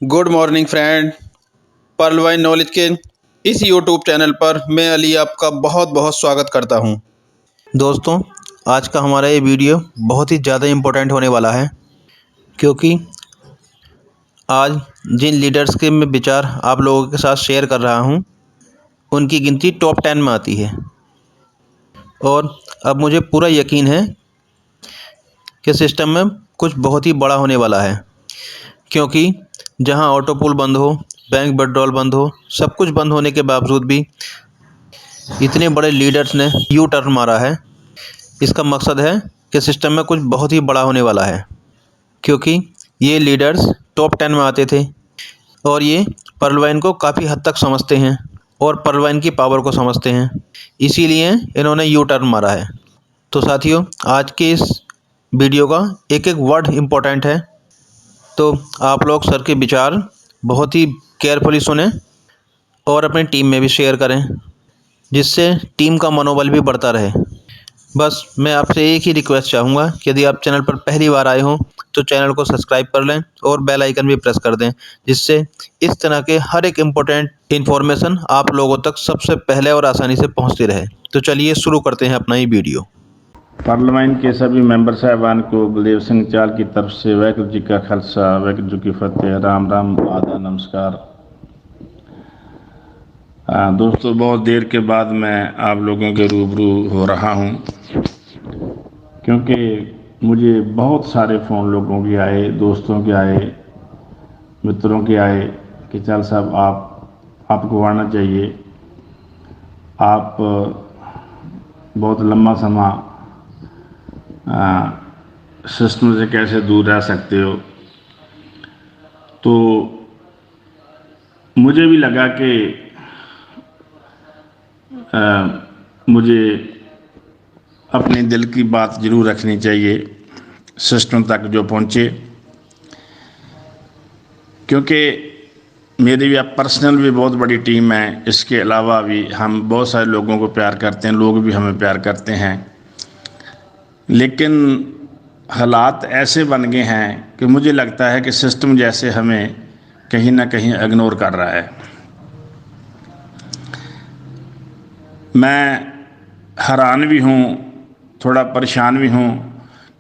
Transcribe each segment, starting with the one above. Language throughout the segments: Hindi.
Good morning friend. पर्लवाइन नॉलेज के इस यूट्यूब चैनल पर मैं अली आपका बहुत बहुत स्वागत करता हूं। दोस्तों, आज का हमारा ये वीडियो बहुत ही ज़्यादा इम्पोर्टेंट होने वाला है, क्योंकि आज जिन लीडर्स के मैं विचार आप लोगों के साथ शेयर कर रहा हूं, उनकी गिनती टॉप 10 में आती है। और अब मुझे पूरा यकीन है कि सिस्टम में कुछ बहुत ही बड़ा होने वाला है, क्योंकि जहां ऑटो पूल बंद हो, बैंक विड्रॉल बंद हो, सब कुछ बंद होने के बावजूद भी इतने बड़े लीडर्स ने यू टर्न मारा है। इसका मकसद है कि सिस्टम में कुछ बहुत ही बड़ा होने वाला है, क्योंकि ये लीडर्स टॉप 10 में आते थे और ये पर्लवाइन को काफ़ी हद तक समझते हैं और पर्लवाइन की पावर को समझते हैं, इसीलिए इन्होंने यू टर्न मारा है। तो साथियों, आज के इस वीडियो का एक एक वर्ड इम्पोर्टेंट है, तो आप लोग सर के विचार बहुत ही केयरफुली सुनें और अपनी टीम में भी शेयर करें, जिससे टीम का मनोबल भी बढ़ता रहे। बस मैं आपसे एक ही रिक्वेस्ट चाहूँगा कि यदि आप चैनल पर पहली बार आए हों तो चैनल को सब्सक्राइब कर लें और बेल आइकन भी प्रेस कर दें, जिससे इस तरह के हर एक इम्पोर्टेंट इन्फॉर्मेशन आप लोगों तक सबसे पहले और आसानी से पहुँचती रहे। तो चलिए शुरू करते हैं अपना ये वीडियो। पार्लियामेंट के सभी मेंबर साहबान को बलदेव सिंह चाल की तरफ से वाहिगुरू जी का खालसा वाहिगुरू जी की फतेह। राम राम, आदाब, नमस्कार। दोस्तों, बहुत देर के बाद मैं आप लोगों के रूबरू हो रहा हूं, क्योंकि मुझे बहुत सारे फ़ोन लोगों के आए, दोस्तों के आए, मित्रों के आए कि चाल साहब आपको आना चाहिए, आप बहुत लंबा समय सिस्टम से कैसे दूर रह सकते हो। तो मुझे भी लगा कि मुझे अपने दिल की बात ज़रूर रखनी चाहिए सिस्टम तक जो पहुँचे, क्योंकि मेरी भी अब पर्सनल भी बहुत बड़ी टीम है। इसके अलावा भी हम बहुत सारे लोगों को प्यार करते हैं, लोग भी हमें प्यार करते हैं, लेकिन हालात ऐसे बन गए हैं कि मुझे लगता है कि सिस्टम जैसे हमें कहीं ना कहीं इग्नोर कर रहा है। मैं हैरान भी हूँ, थोड़ा परेशान भी हूँ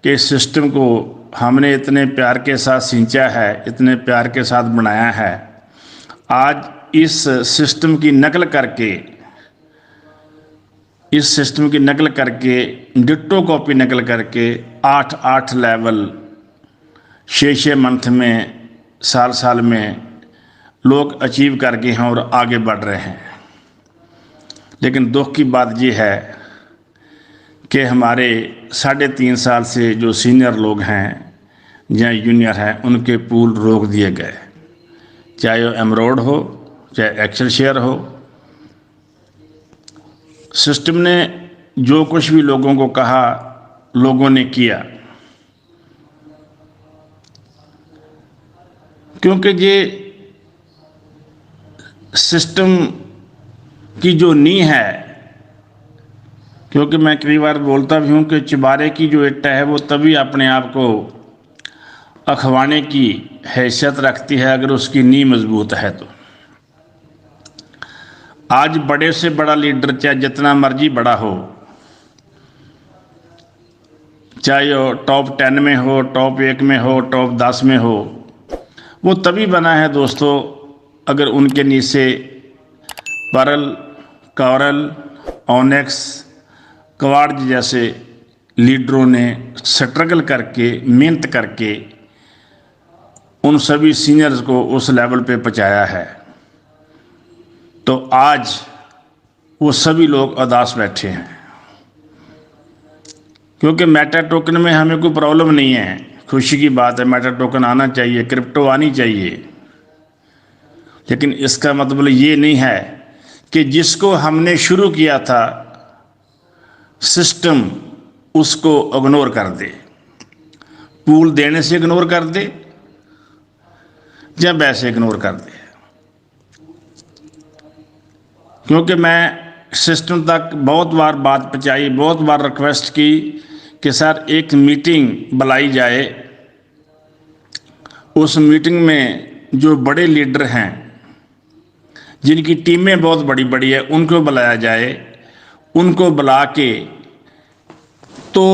कि इस सिस्टम को हमने इतने प्यार के साथ सींचा है, इतने प्यार के साथ बनाया है, आज इस सिस्टम की नकल करके, इस सिस्टम की नकल करके, डिट्टो कॉपी नकल करके 8 लेवल 6 मंथ में, साल में लोग अचीव कर गए हैं और आगे बढ़ रहे हैं। लेकिन दुख की बात यह है कि हमारे 3.5 साल से जो सीनियर लोग हैं या जूनियर हैं, उनके पूल रोक दिए गए, चाहे वो एमरोड हो, चाहे एक्सेल शेयर हो। सिस्टम ने जो कुछ भी लोगों को कहा, लोगों ने किया, क्योंकि ये सिस्टम की जो नींव है, क्योंकि मैं कई बार बोलता भी हूँ कि चुबारे की जो ईंट है वो तभी अपने आप को अखवाने की हैसियत रखती है अगर उसकी नींव मजबूत है। तो आज बड़े से बड़ा लीडर, चाहे जितना मर्जी बड़ा हो, चाहे वो टॉप 10 में हो, टॉप 1 में हो, टॉप 10 में हो, वो तभी बना है दोस्तों अगर उनके नीचे परल, कॉरल, ऑनेक्स, क्वार्ट्ज जैसे लीडरों ने स्ट्रगल करके, मेहनत करके उन सभी सीनियर्स को उस लेवल पे पहुंचाया है। तो आज वो सभी लोग उदास बैठे हैं, क्योंकि मेटा टोकन में हमें कोई प्रॉब्लम नहीं है। खुशी की बात है, मेटा टोकन आना चाहिए, क्रिप्टो आनी चाहिए, लेकिन इसका मतलब ये नहीं है कि जिसको हमने शुरू किया था सिस्टम उसको इग्नोर कर दे, पूल देने से इग्नोर कर दे या वैसे इग्नोर कर दे। क्योंकि मैं सिस्टम तक बहुत बार बात पहुंचाई, बहुत बार रिक्वेस्ट की कि सर एक मीटिंग बुलाई जाए, उस मीटिंग में जो बड़े लीडर हैं जिनकी टीमें बहुत बड़ी बड़ी है उनको बुलाया जाए, उनको बुला के तो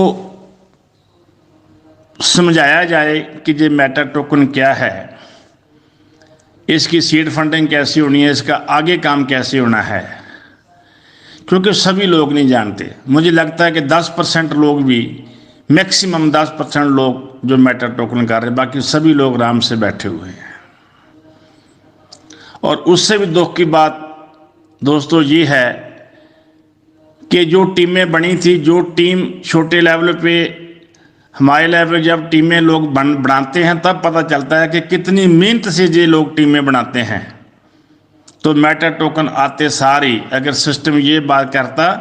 समझाया जाए कि ये मैटर टोकन क्या है, इसकी सीड फंडिंग कैसी होनी है, इसका आगे काम कैसे होना है। क्योंकि सभी लोग नहीं जानते। मुझे लगता है कि 10% लोग भी, मैक्सिमम 10% लोग जो मैटर टोकन कर रहे हैं, बाकी सभी लोग आराम से बैठे हुए हैं। और उससे भी दुख की बात दोस्तों ये है कि जो टीमें बनी थी, जो टीम छोटे लेवल पे, हमारे लेवल जब टीमें लोग बनाते हैं तब पता चलता है कि कितनी मेहनत से ये लोग टीमें बनाते हैं। तो मैटर टोकन आते सारी अगर सिस्टम ये बात करता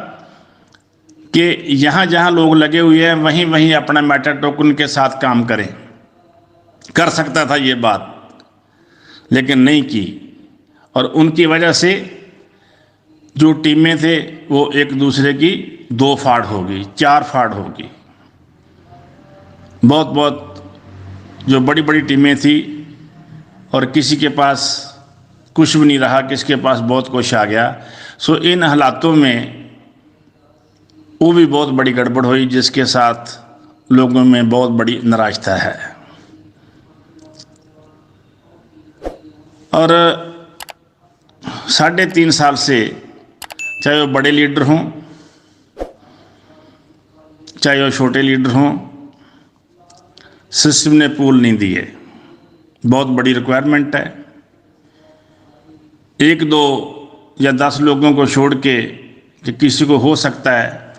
कि यहाँ जहाँ लोग लगे हुए हैं वहीं वहीं अपना मैटर टोकन के साथ काम करें, कर सकता था ये बात, लेकिन नहीं की। और उनकी वजह से जो टीमें थे वो एक दूसरे की 2 फाड़ होगी, 4 फाड़ होगी। बहुत बहुत जो बड़ी बड़ी टीमें थी और किसी के पास कुछ भी नहीं रहा, किसी के पास बहुत कुछ आ गया। सो इन हालातों में वो भी बहुत बड़ी गड़बड़ हुई, जिसके साथ लोगों में बहुत बड़ी नाराजता है। और 3.5 साल से चाहे वो बड़े लीडर हों चाहे वो छोटे लीडर हों, सिस्टम ने पूल नहीं दिए। बहुत बड़ी रिक्वायरमेंट है। 1, 2 या 10 लोगों को छोड़ के कि किसी को हो सकता है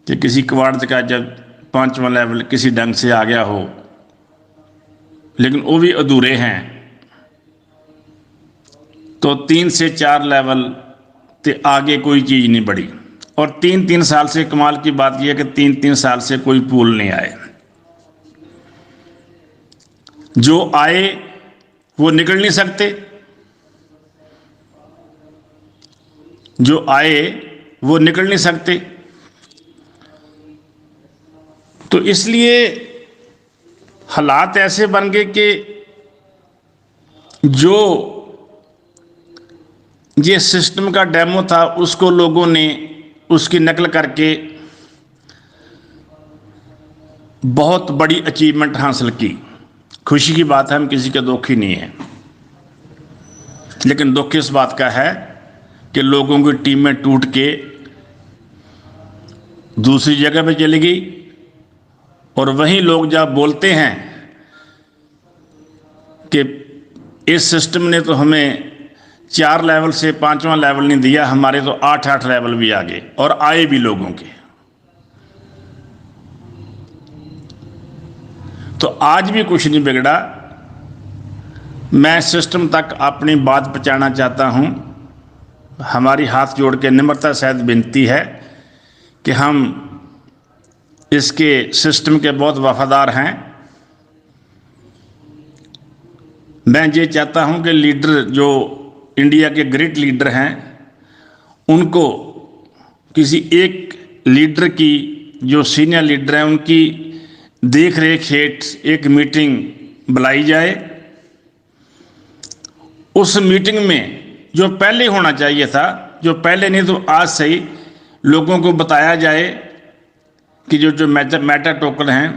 कि किसी क्वार्ट का जब 5वां लेवल किसी ढंग से आ गया हो, लेकिन वो भी अधूरे हैं। तो 3 से 4 लेवल ते आगे कोई चीज़ नहीं बढ़ी। और 3-3 साल से कमाल की बात यह है कि 3-3 साल से कोई पूल नहीं आए। जो आए वो निकल नहीं सकते, जो आए वो निकल नहीं सकते। तो इसलिए हालात ऐसे बन गए कि जो ये सिस्टम का डेमो था उसको लोगों ने उसकी नकल करके बहुत बड़ी अचीवमेंट हासिल की। खुशी की बात है, हम किसी का दुखी नहीं है, लेकिन दुख इस बात का है कि लोगों की टीमें टूट के दूसरी जगह पे चली गई। और वहीं लोग जब बोलते हैं कि इस सिस्टम ने तो हमें 4 लेवल से 5वां लेवल नहीं दिया, हमारे तो 8-8 लेवल भी आ गए और आए भी लोगों के। तो आज भी कुछ नहीं बिगड़ा। मैं सिस्टम तक अपनी बात पहुंचाना चाहता हूं। हमारी हाथ जोड़ के निम्रता सहित विनती है कि हम इसके सिस्टम के बहुत वफादार हैं। मैं ये चाहता हूं कि लीडर जो इंडिया के ग्रेट लीडर हैं उनको किसी एक लीडर की, जो सीनियर लीडर हैं उनकी देख रेख हेठ एक मीटिंग बुलाई जाए। उस मीटिंग में जो पहले होना चाहिए था, जो पहले नहीं तो आज से ही लोगों को बताया जाए कि जो मैटर टोकन हैं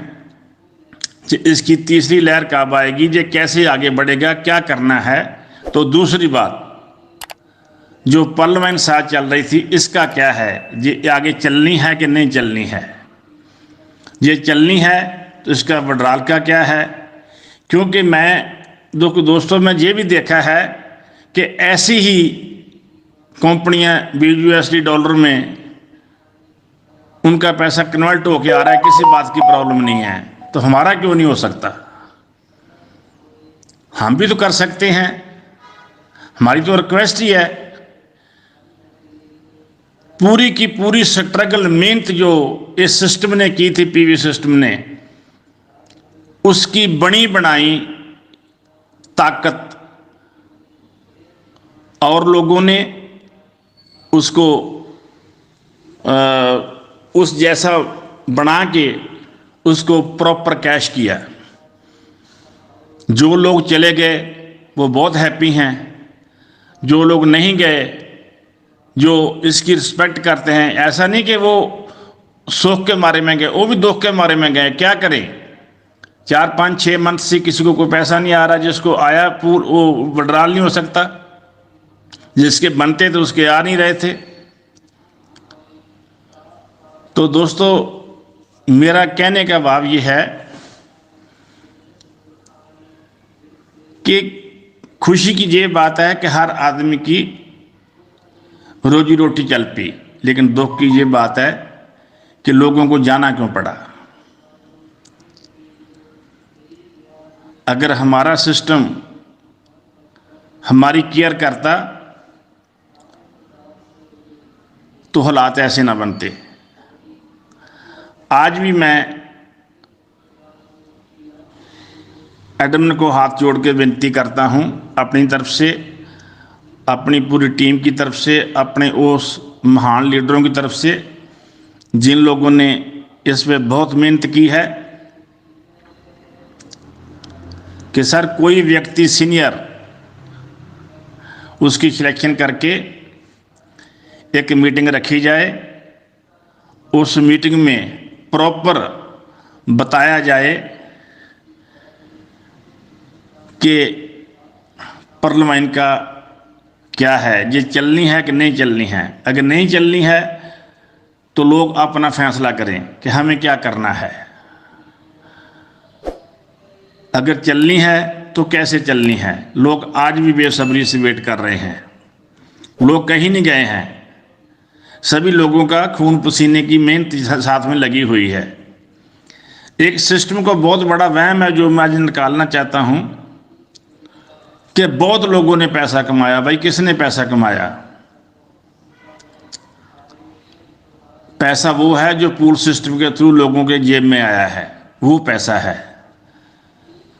इसकी तीसरी लहर कब आएगी, ये कैसे आगे बढ़ेगा, क्या करना है। तो दूसरी बात जो पर्लियामेंट साथ चल रही थी इसका क्या है, ये आगे चलनी है कि नहीं चलनी है। ये चलनी है तो इसका विड्रॉल का क्या है। क्योंकि दोस्तों मैं ये भी देखा है कि ऐसी ही कंपनियां BUSD डॉलर में उनका पैसा कन्वर्ट होके आ रहा है, किसी बात की प्रॉब्लम नहीं है। तो हमारा क्यों नहीं हो सकता? हम भी तो कर सकते हैं। हमारी तो रिक्वेस्ट ही है। पूरी की पूरी स्ट्रगल मेहनत जो इस सिस्टम ने की थी, PV सिस्टम ने, उसकी बनी बनाई ताकत और लोगों ने उसको उस जैसा बना के उसको प्रॉपर कैश किया। जो लोग चले गए वो बहुत हैप्पी हैं, जो लोग नहीं गए, जो इसकी रिस्पेक्ट करते हैं, ऐसा नहीं कि वो शौक के मारे में गए, वो भी दुख के मारे में गए। क्या करें, 4-5-6 मंथ से किसी को कोई पैसा नहीं आ रहा, जिसको आया वो विड्रॉल नहीं हो सकता, जिसके बनते थे उसके आ नहीं रहे थे। तो दोस्तों, मेरा कहने का भाव ये है कि खुशी की ये बात है कि हर आदमी की रोजी रोटी चल पी, लेकिन दुख की ये बात है कि लोगों को जाना क्यों पड़ा। अगर हमारा सिस्टम हमारी केयर करता तो हालात ऐसे ना बनते। आज भी मैं एडमिन को हाथ जोड़ के विनती करता हूं, अपनी तरफ से, अपनी पूरी टीम की तरफ से, अपने उस महान लीडरों की तरफ से जिन लोगों ने इस पे बहुत मेहनत की है, कि सर कोई व्यक्ति सीनियर उसकी सिलेक्शन करके एक मीटिंग रखी जाए, उस मीटिंग में प्रॉपर बताया जाए कि पर्ल वाइन का क्या है, ये चलनी है कि नहीं चलनी है। अगर नहीं चलनी है तो लोग अपना फैसला करें कि हमें क्या करना है। अगर चलनी है तो कैसे चलनी है। लोग आज भी बेसब्री से वेट कर रहे हैं, लोग कहीं नहीं गए हैं, सभी लोगों का खून पसीने की मेहनत साथ में लगी हुई है। एक सिस्टम को बहुत बड़ा वहम है जो मैं आज निकालना चाहता हूं कि बहुत लोगों ने पैसा कमाया। भाई, किसने पैसा कमाया? पैसा वो है जो पूल सिस्टम के थ्रू लोगों के जेब में आया है, वो पैसा है।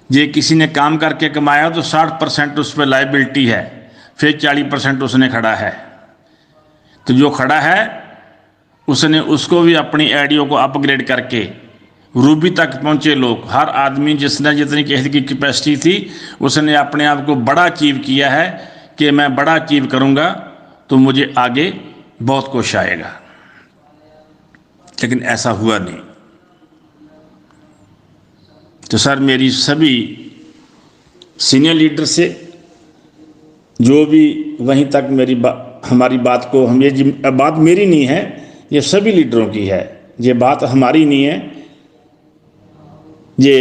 ये किसी ने काम करके कमाया तो 60% उस पर लाइबिलिटी है, फिर 40% उसने खड़ा है। तो जो खड़ा है उसने उसको भी अपनी आईडियो को अपग्रेड करके रूबी तक पहुंचे लोग। हर आदमी जिसने जितनी कहने की कैपेसिटी थी उसने अपने आप को बड़ा अचीव किया है कि मैं बड़ा अचीव करूंगा तो मुझे आगे बहुत कुछ आएगा, लेकिन ऐसा हुआ नहीं। तो सर, मेरी सभी सीनियर लीडर से, जो भी वहीं तक हमारी बात को, हम ये बात मेरी नहीं है, ये सभी लीडरों की है, ये बात हमारी नहीं है। ये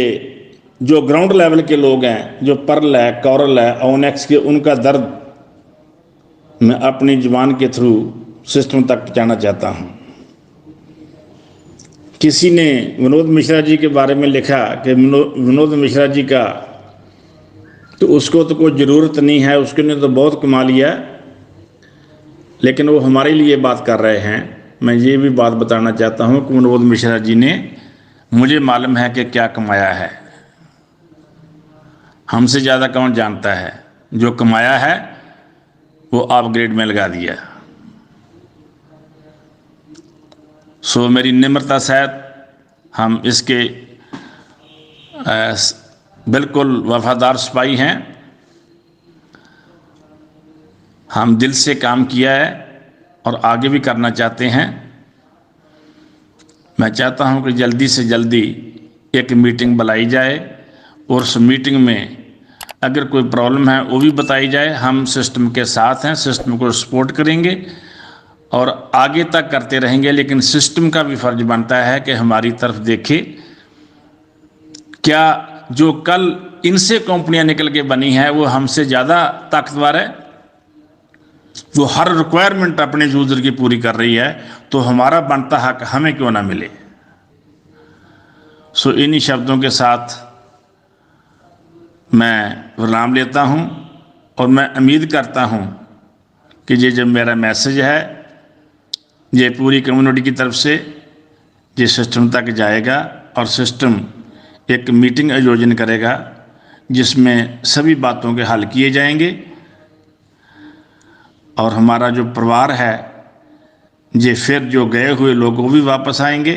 जो ग्राउंड लेवल के लोग हैं, जो पर्ल है, कॉरल है, ओनेक्स के, उनका दर्द मैं अपनी जुबान के थ्रू सिस्टम तक पहुँचाना चाहता हूँ। किसी ने विनोद मिश्रा जी के बारे में लिखा कि विनोद मिश्रा जी का तो उसको तो कोई ज़रूरत नहीं है, उसके ने तो बहुत कमा लिया, लेकिन वो हमारे लिए बात कर रहे हैं। मैं ये भी बात बताना चाहता हूँ कि विनोद मिश्रा जी ने, मुझे मालूम है कि क्या कमाया है। हमसे ज़्यादा कौन जानता है? जो कमाया है वो अपग्रेड में लगा दिया। सो मेरी निम्रता सहित हम इसके बिल्कुल वफादार सिपाही हैं। हम दिल से काम किया है और आगे भी करना चाहते हैं। मैं चाहता हूं कि जल्दी से जल्दी एक मीटिंग बुलाई जाए और उस मीटिंग में अगर कोई प्रॉब्लम है वो भी बताई जाए। हम सिस्टम के साथ हैं, सिस्टम को सपोर्ट करेंगे और आगे तक करते रहेंगे, लेकिन सिस्टम का भी फर्ज बनता है कि हमारी तरफ देखे। क्या जो कल इनसे कंपनियां निकल के बनी है वो हमसे ज़्यादा ताकतवर है, वो हर रिक्वायरमेंट अपने यूजर की पूरी कर रही है, तो हमारा बनता हक हमें क्यों ना मिले। सो इन्हीं शब्दों के साथ मैं विराम लेता हूं और मैं उम्मीद करता हूं कि ये जो मेरा मैसेज है ये पूरी कम्युनिटी की तरफ से ये सिस्टम तक जाएगा और सिस्टम एक मीटिंग आयोजन करेगा जिसमें सभी बातों के हल किए जाएंगे और हमारा जो परिवार है ये फिर जो गए हुए लोग वो भी वापस आएंगे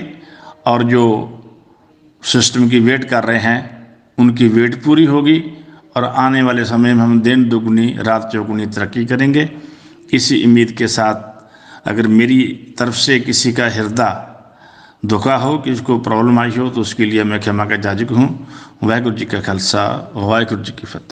और जो सिस्टम की वेट कर रहे हैं उनकी वेट पूरी होगी और आने वाले समय में हम दिन दुगनी रात चौगुनी तरक्की करेंगे। इसी उम्मीद के साथ अगर मेरी तरफ से किसी का हृदय दुखा हो, किसी को प्रॉब्लम आई हो, तो उसके लिए मैं क्षमा का जाजक हूँ। वाहिगुरू जी का खालसा, वाहिगुरू जी की फतेह।